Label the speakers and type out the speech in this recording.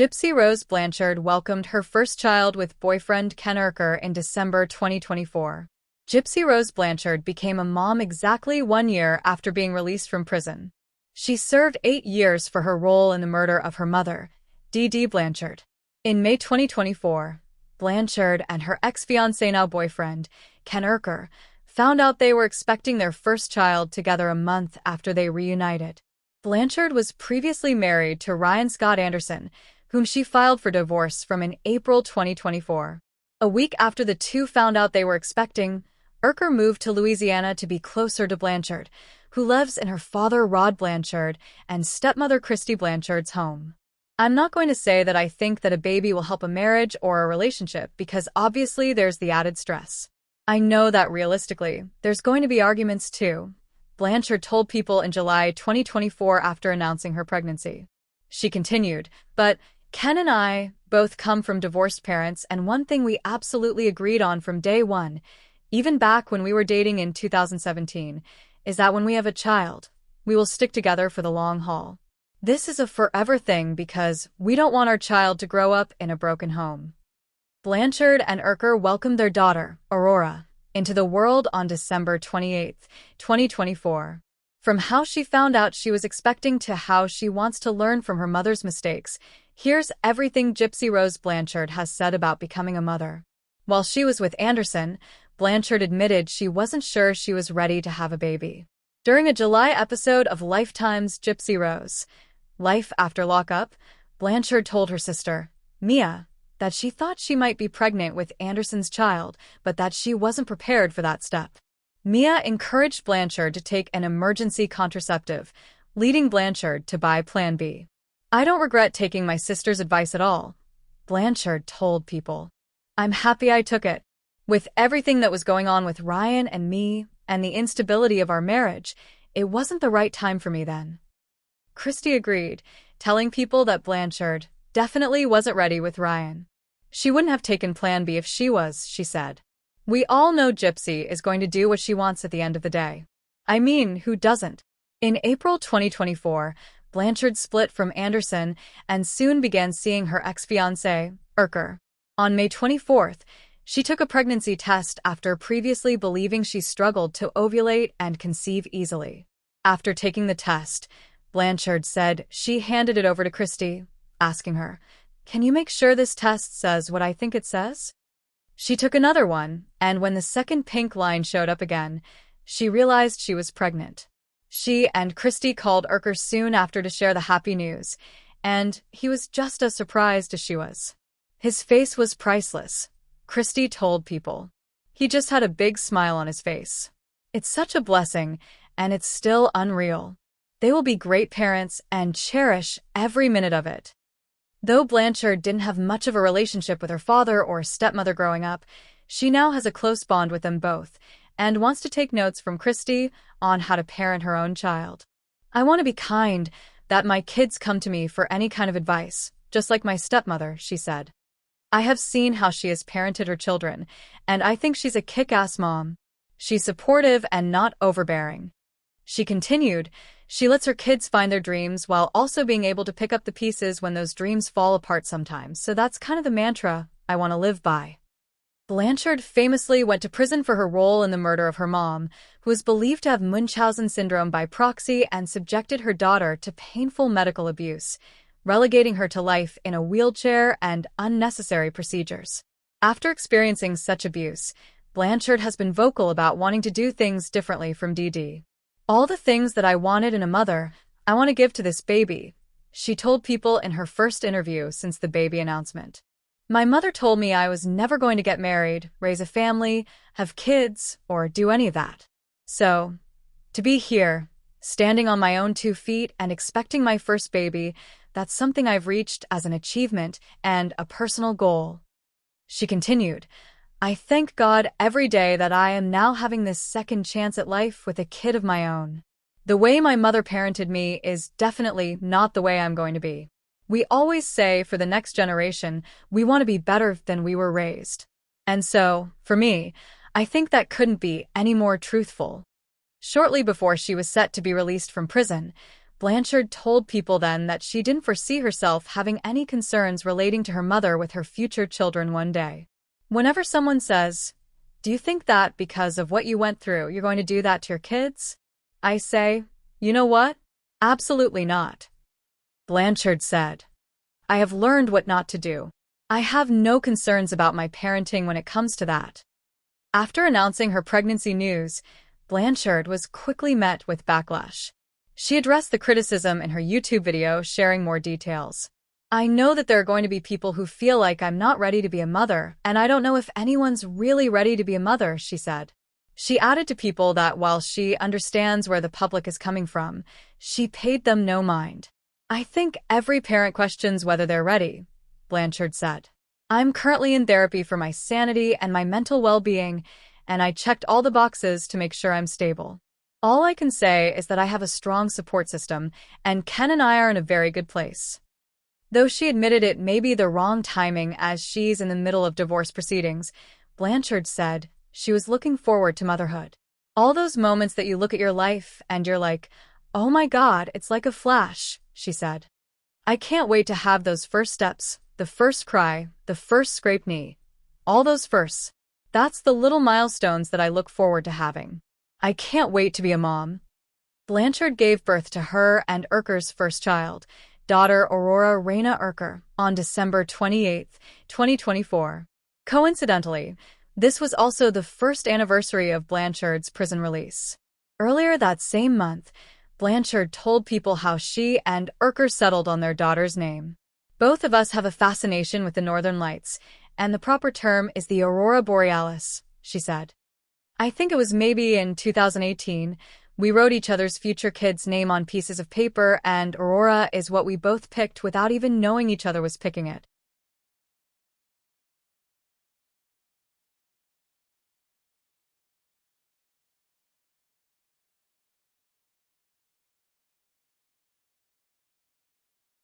Speaker 1: Gypsy Rose Blanchard welcomed her first child with boyfriend Ken in December 2024. Gypsy Rose Blanchard became a mom exactly 1 year after being released from prison. She served 8 years for her role in the murder of her mother, Dee Blanchard. In May 2024, Blanchard and her ex-fiancé now boyfriend, Ken found out they were expecting their first child together a month after they reunited. Blanchard was previously married to Ryan Scott Anderson, whom she filed for divorce from in April 2024. A week after the two found out they were expecting, moved to Louisiana to be closer to Blanchard, who lives in her father Rod Blanchard and stepmother Christy Blanchard's home. I'm not going to say that I think that a baby will help a marriage or a relationship because obviously there's the added stress. I know that realistically, there's going to be arguments too, Blanchard told People in July 2024 after announcing her pregnancy. She continued, but Ken and I both come from divorced parents, and one thing we absolutely agreed on from day one, even back when we were dating in 2017, is that when we have a child, we will stick together for the long haul. This is a forever thing because we don't want our child to grow up in a broken home. Blanchard and welcomed their daughter, Aurora, into the world on December 28, 2024. From how she found out she was expecting to how she wants to learn from her mother's mistakes, here's everything Gypsy Rose Blanchard has said about becoming a mother. While she was with Anderson, Blanchard admitted she wasn't sure she was ready to have a baby. During a July episode of Lifetime's Gypsy Rose, Life After Lockup, Blanchard told her sister, Mia, that she thought she might be pregnant with Anderson's child, but that she wasn't prepared for that step. Mia encouraged Blanchard to take an emergency contraceptive, leading Blanchard to buy Plan B. I don't regret taking my sister's advice at all, Blanchard told People. I'm happy I took it. With everything that was going on with Ryan and me, and the instability of our marriage, it wasn't the right time for me then. Christy agreed, telling People that Blanchard definitely wasn't ready with Ryan. She wouldn't have taken Plan B if she was, she said. We all know Gypsy is going to do what she wants at the end of the day. I mean, who doesn't? In April 2024, Blanchard split from Anderson and soon began seeing her ex-fiancé, On May 24th, she took a pregnancy test after previously believing she struggled to ovulate and conceive easily. After taking the test, Blanchard said she handed it over to Christy, asking her, "Can you make sure this test says what I think it says?" She took another one, and when the second pink line showed up again, she realized she was pregnant. She and Christy called soon after to share the happy news, and he was just as surprised as she was. His face was priceless, Christy told People. He just had a big smile on his face. It's such a blessing, and it's still unreal. They will be great parents and cherish every minute of it. Though Blanchard didn't have much of a relationship with her father or stepmother growing up, she now has a close bond with them both and wants to take notes from Christy on how to parent her own child. I want to be kind, that my kids come to me for any kind of advice, just like my stepmother, she said. I have seen how she has parented her children, and I think she's a kick-ass mom. She's supportive and not overbearing. She continued, she lets her kids find their dreams while also being able to pick up the pieces when those dreams fall apart sometimes, so that's kind of the mantra I want to live by. Blanchard famously went to prison for her role in the murder of her mom, who is believed to have Munchausen syndrome by proxy and subjected her daughter to painful medical abuse, relegating her to life in a wheelchair and unnecessary procedures. After experiencing such abuse, Blanchard has been vocal about wanting to do things differently from Dee. All the things that I wanted in a mother, I want to give to this baby, she told People in her first interview since the baby announcement. My mother told me I was never going to get married, raise a family, have kids, or do any of that. So, to be here, standing on my own 2 feet and expecting my first baby, that's something I've reached as an achievement and a personal goal. She continued, I thank God every day that I am now having this second chance at life with a kid of my own. The way my mother parented me is definitely not the way I'm going to be. We always say for the next generation, we want to be better than we were raised. And so, for me, I think that couldn't be any more truthful. Shortly before she was set to be released from prison, Blanchard told people then that she didn't foresee herself having any concerns relating to her mother with her future children one day. Whenever someone says, "Do you think that because of what you went through, you're going to do that to your kids?" I say, "You know what? Absolutely not." Blanchard said, "I have learned what not to do. I have no concerns about my parenting when it comes to that." After announcing her pregnancy news, Blanchard was quickly met with backlash. She addressed the criticism in her YouTube video, sharing more details. "I know that there are going to be people who feel like I'm not ready to be a mother, and I don't know if anyone's really ready to be a mother," she said. She added to people that while she understands where the public is coming from, she paid them no mind. "I think every parent questions whether they're ready," Blanchard said. "I'm currently in therapy for my sanity and my mental well-being, and I checked all the boxes to make sure I'm stable. All I can say is that I have a strong support system, and Ken and I are in a very good place." Though she admitted it may be the wrong timing as she's in the middle of divorce proceedings, Blanchard said she was looking forward to motherhood. "All those moments that you look at your life and you're like, oh my God, it's like a flash," she said. "I can't wait to have those first steps, the first cry, the first scraped knee. All those firsts. That's the little milestones that I look forward to having. I can't wait to be a mom." Blanchard gave birth to her and Urker's first child, daughter Aurora Raina Urker, on December 28, 2024. Coincidentally, this was also the first anniversary of Blanchard's prison release. Earlier that same month, Blanchard told people how she and Urker settled on their daughter's name. "Both of us have a fascination with the northern lights, and the proper term is the aurora borealis," she said. "I think it was maybe in 2018, we wrote each other's future kid's name on pieces of paper, and Aurora is what we both picked without even knowing each other was picking it.